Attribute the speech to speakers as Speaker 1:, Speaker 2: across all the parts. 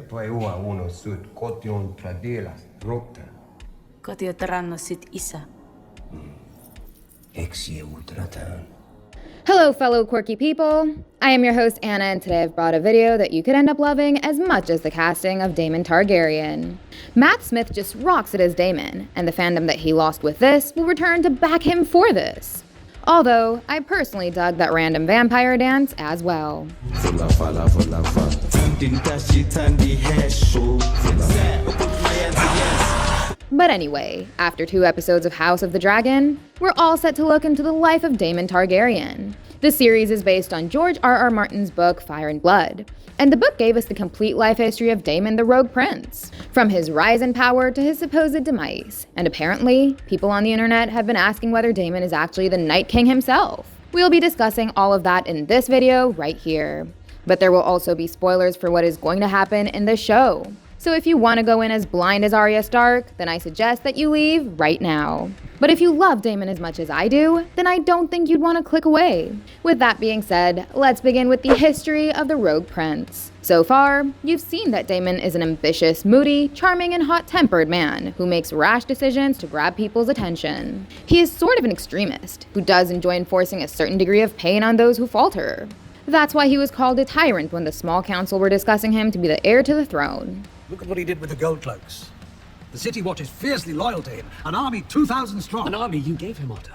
Speaker 1: Paiua uno sut kotion tradelas rota.
Speaker 2: Kotiotaranno sit isa.
Speaker 1: Exie ultratan.
Speaker 3: Hello, fellow quirky people. I am your host, Anna, and today I've brought a video that you could end up loving as much as the casting of Daemon Targaryen. Matt Smith just rocks it as Daemon, and the fandom that he lost with this will return to back him for this. Although, I personally dug that random vampire dance as well. But anyway, after 2 episodes of House of the Dragon, we're all set to look into the life of Daemon Targaryen. The series is based on George R.R. Martin's book Fire and Blood, and the book gave us the complete life history of Daemon the Rogue Prince, from his rise in power to his supposed demise, and apparently, people on the internet have been asking whether Daemon is actually the Night King himself. We'll be discussing all of that in this video right here. But there will also be spoilers for what is going to happen in this show. So if you want to go in as blind as Arya Stark, then I suggest that you leave right now. But if you love Daemon as much as I do, then I don't think you'd want to click away. With that being said, let's begin with the history of the Rogue Prince. So far, you've seen that Daemon is an ambitious, moody, charming, and hot-tempered man who makes rash decisions to grab people's attention. He is sort of an extremist, who does enjoy enforcing a certain degree of pain on those who falter. That's why he was called a tyrant when the small council were discussing him to be the heir to the throne.
Speaker 4: Look at what he did with the Gold Cloaks. The City Watch is fiercely loyal to him, an army 2,000 strong.
Speaker 5: An army you gave him, Otto.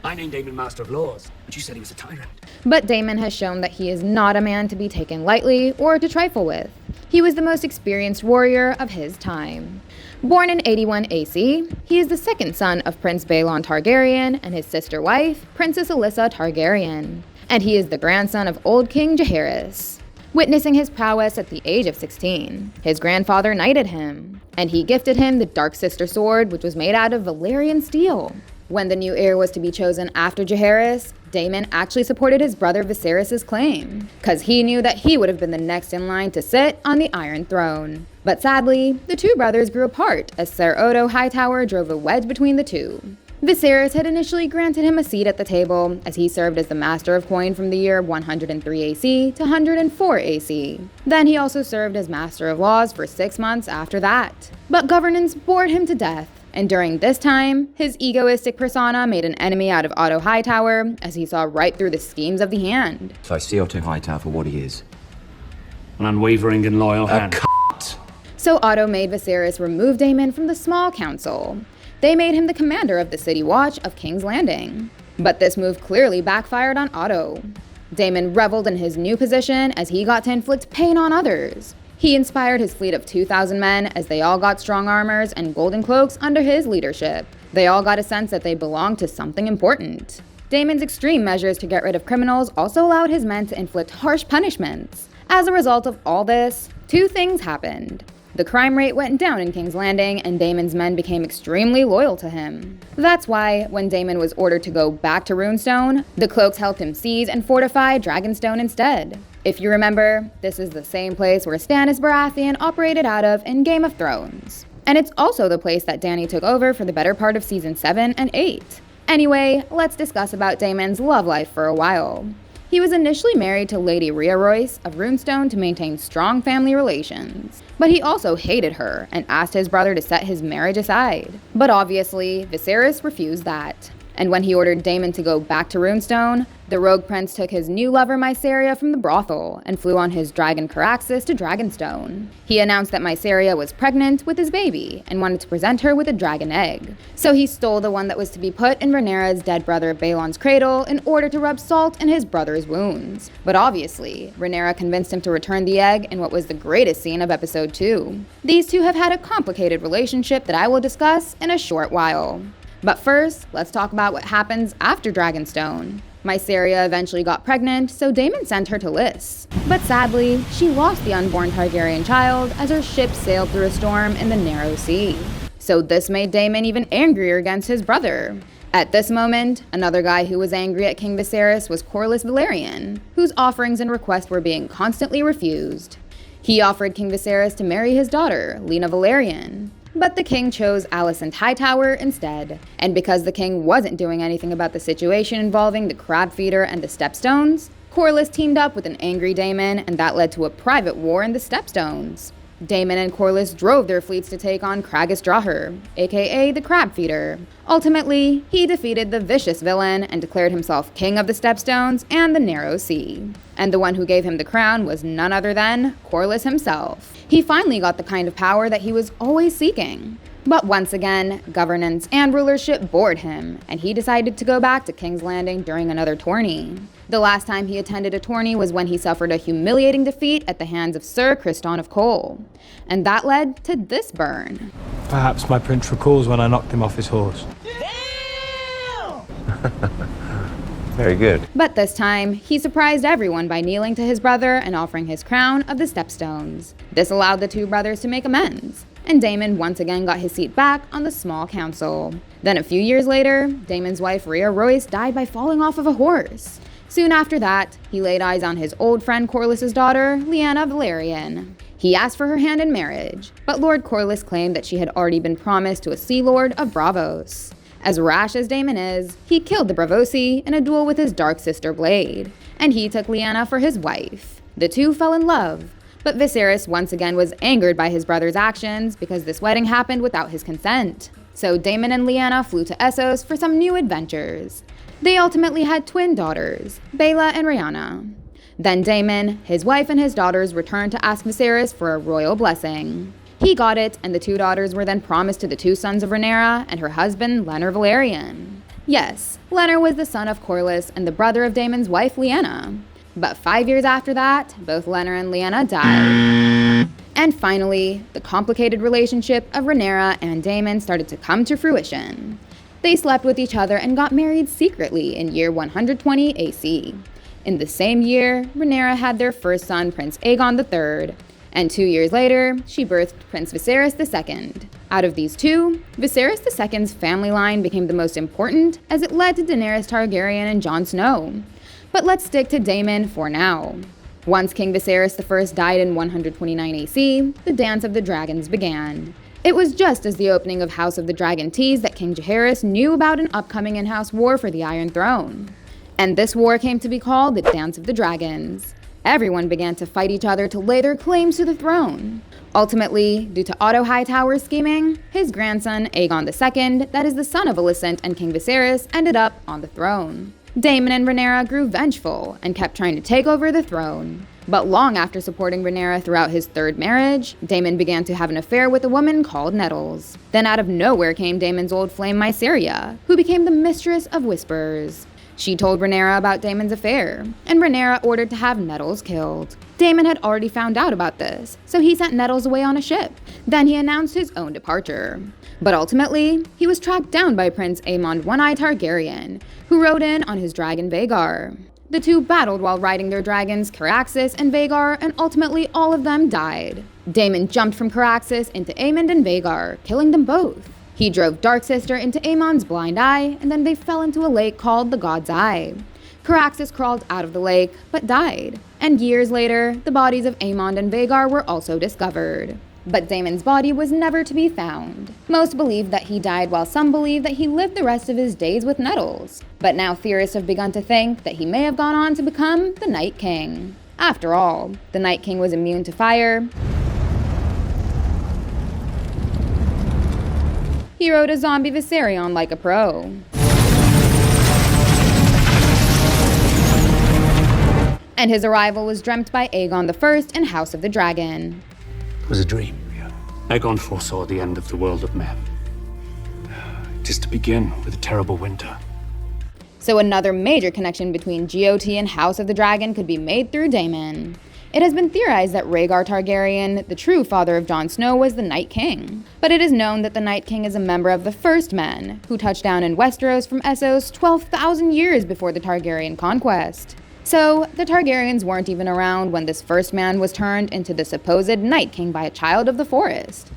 Speaker 5: I named Daemon Master of Laws, but you said he was a tyrant.
Speaker 3: But Daemon has shown that he is not a man to be taken lightly or to trifle with. He was the most experienced warrior of his time. Born in 81 AC, he is the second son of Prince Daemon Targaryen and his sister wife, Princess Alyssa Targaryen. And he is the grandson of old King Jaehaerys. Witnessing his prowess at the age of 16, his grandfather knighted him, and he gifted him the Dark Sister sword, which was made out of Valyrian steel. When the new heir was to be chosen after Jaehaerys, Daemon actually supported his brother Viserys' claim, cause he knew that he would have been the next in line to sit on the Iron Throne. But sadly, the two brothers grew apart as Ser Odo Hightower drove a wedge between the two. Viserys had initially granted him a seat at the table, as he served as the Master of Coin from the year 103 AC to 104 AC. Then he also served as Master of Laws for 6 months after that. But governance bored him to death, and during this time, his egoistic persona made an enemy out of Otto Hightower, as he saw right through the schemes of the Hand.
Speaker 6: So I see Otto Hightower for what he is.
Speaker 5: An unwavering and loyal hand.
Speaker 3: So Otto made Viserys remove Daemon from the small council. They made him the commander of the City Watch of King's Landing. But this move clearly backfired on Otto. Daemon reveled in his new position as he got to inflict pain on others. He inspired his fleet of 2,000 men as they all got strong armors and golden cloaks under his leadership. They all got a sense that they belonged to something important. Daemon's extreme measures to get rid of criminals also allowed his men to inflict harsh punishments. As a result of all this, 2 things happened. The crime rate went down in King's Landing, and Daemon's men became extremely loyal to him. That's why, when Daemon was ordered to go back to Runestone, the cloaks helped him seize and fortify Dragonstone instead. If you remember, this is the same place where Stannis Baratheon operated out of in Game of Thrones. And it's also the place that Dany took over for the better part of Season 7 and 8. Anyway, let's discuss about Daemon's love life for a while. He was initially married to Lady Rhea Royce of Runestone to maintain strong family relations, but he also hated her and asked his brother to set his marriage aside. But obviously, Viserys refused that. And when he ordered Daemon to go back to Runestone, the Rogue Prince took his new lover Mysaria from the brothel and flew on his dragon Caraxes to Dragonstone. He announced that Mysaria was pregnant with his baby and wanted to present her with a dragon egg. So he stole the one that was to be put in Rhaenyra's dead brother Balon's cradle in order to rub salt in his brother's wounds. But obviously, Rhaenyra convinced him to return the egg in what was the greatest scene of episode 2. These two have had a complicated relationship that I will discuss in a short while. But first, let's talk about what happens after Dragonstone. Mysaria eventually got pregnant, so Daemon sent her to Lys. But sadly, she lost the unborn Targaryen child as her ship sailed through a storm in the Narrow Sea. So this made Daemon even angrier against his brother. At this moment, another guy who was angry at King Viserys was Corlys Velaryon, whose offerings and requests were being constantly refused. He offered King Viserys to marry his daughter, Lena Velaryon. But the king chose Alicent Hightower instead, and because the king wasn't doing anything about the situation involving the crab feeder and the stepstones, Corlys teamed up with an angry Daemon, and that led to a private war in the stepstones. Daemon and Corlys drove their fleets to take on Kragus Draher, aka the Crab Feeder. Ultimately, he defeated the vicious villain and declared himself king of the Stepstones and the Narrow Sea. And the one who gave him the crown was none other than Corlys himself. He finally got the kind of power that he was always seeking. But once again, governance and rulership bored him, and he decided to go back to King's Landing during another tourney. The last time he attended a tourney was when he suffered a humiliating defeat at the hands of Sir Criston of Cole. And that led to this burn.
Speaker 7: Perhaps my prince recalls when I knocked him off his horse.
Speaker 6: Very good.
Speaker 3: But this time, he surprised everyone by kneeling to his brother and offering his crown of the Stepstones. This allowed the two brothers to make amends, and Daemon once again got his seat back on the small council. Then a few years later, Daemon's wife Rhea Royce died by falling off of a horse. Soon after that, he laid eyes on his old friend Corlys' daughter, Lyanna Velaryon. He asked for her hand in marriage, but Lord Corlys claimed that she had already been promised to a Sea Lord of Braavos. As rash as Daemon is, he killed the Braavosi in a duel with his dark sister Blade, and he took Lyanna for his wife. The two fell in love, but Viserys once again was angered by his brother's actions because this wedding happened without his consent. So Daemon and Lyanna flew to Essos for some new adventures. They ultimately had twin daughters, Baela and Rhaena. Then Daemon, his wife, and his daughters returned to ask Viserys for a royal blessing. He got it, and the two daughters were then promised to the two sons of Rhaenyra and her husband, Laenor Velaryon. Yes, Laenor was the son of Corlys and the brother of Daemon's wife, Lyanna. But 5 years after that, both Laenor and Lyanna died. And finally, the complicated relationship of Rhaenyra and Daemon started to come to fruition. They slept with each other and got married secretly in year 120 AC. In the same year, Rhaenyra had their first son, Prince Aegon III, and 2 years later, she birthed Prince Viserys II. Out of these two, Viserys II's family line became the most important as it led to Daenerys Targaryen and Jon Snow. But let's stick to Daemon for now. Once King Viserys I died in 129 AC, the Dance of the Dragons began. It was just as the opening of House of the Dragon teased that King Jaehaerys knew about an upcoming in-house war for the Iron Throne. And this war came to be called the Dance of the Dragons. Everyone began to fight each other to lay their claims to the throne. Ultimately, due to Otto Hightower's scheming, his grandson, Aegon II, that is the son of Alicent and King Viserys, ended up on the throne. Daemon and Rhaenyra grew vengeful and kept trying to take over the throne. But long after supporting Rhaenyra throughout his third marriage, Daemon began to have an affair with a woman called Nettles. Then out of nowhere came Daemon's old flame Mysaria, who became the Mistress of Whispers. She told Rhaenyra about Daemon's affair, and Rhaenyra ordered to have Nettles killed. Daemon had already found out about this, so he sent Nettles away on a ship. Then he announced his own departure. But ultimately, he was tracked down by Prince Aemond One-Eye Targaryen, who rode in on his dragon Vhagar. The two battled while riding their dragons Caraxes and Vhagar, and ultimately all of them died. Daemon jumped from Caraxes into Aemond and Vhagar, killing them both. He drove Darksister into Aemon's blind eye, and then they fell into a lake called the God's Eye. Caraxes crawled out of the lake, but died. And years later, the bodies of Aemond and Vhagar were also discovered. But Daemon's body was never to be found. Most believe that he died, while some believe that he lived the rest of his days with Nettles. But now theorists have begun to think that he may have gone on to become the Night King. After all, the Night King was immune to fire. He rode a zombie Viserion like a pro. And his arrival was dreamt by Aegon I in House of the Dragon.
Speaker 4: It was a dream, yeah.
Speaker 5: Aegon foresaw the end of the world of men. It is to begin with a terrible winter.
Speaker 3: So another major connection between GOT and House of the Dragon could be made through Daemon. It has been theorized that Rhaegar Targaryen, the true father of Jon Snow, was the Night King. But it is known that the Night King is a member of the First Men, who touched down in Westeros from Essos 12,000 years before the Targaryen conquest. So, the Targaryens weren't even around when this first man was turned into the supposed Night King by a child of the forest.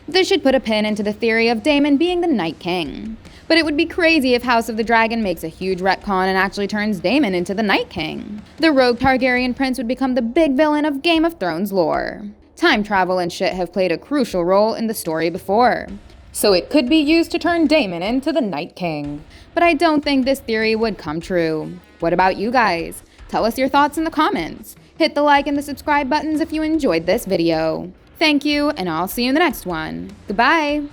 Speaker 3: This should put a pin into the theory of Daemon being the Night King. But it would be crazy if House of the Dragon makes a huge retcon and actually turns Daemon into the Night King. The rogue Targaryen prince would become the big villain of Game of Thrones lore. Time travel and shit have played a crucial role in the story before. so it could be used to turn Daemon into the Night King. But I don't think this theory would come true. What about you guys? Tell us your thoughts in the comments. Hit the like and the subscribe buttons if you enjoyed this video. Thank you, and I'll see you in the next one. Goodbye!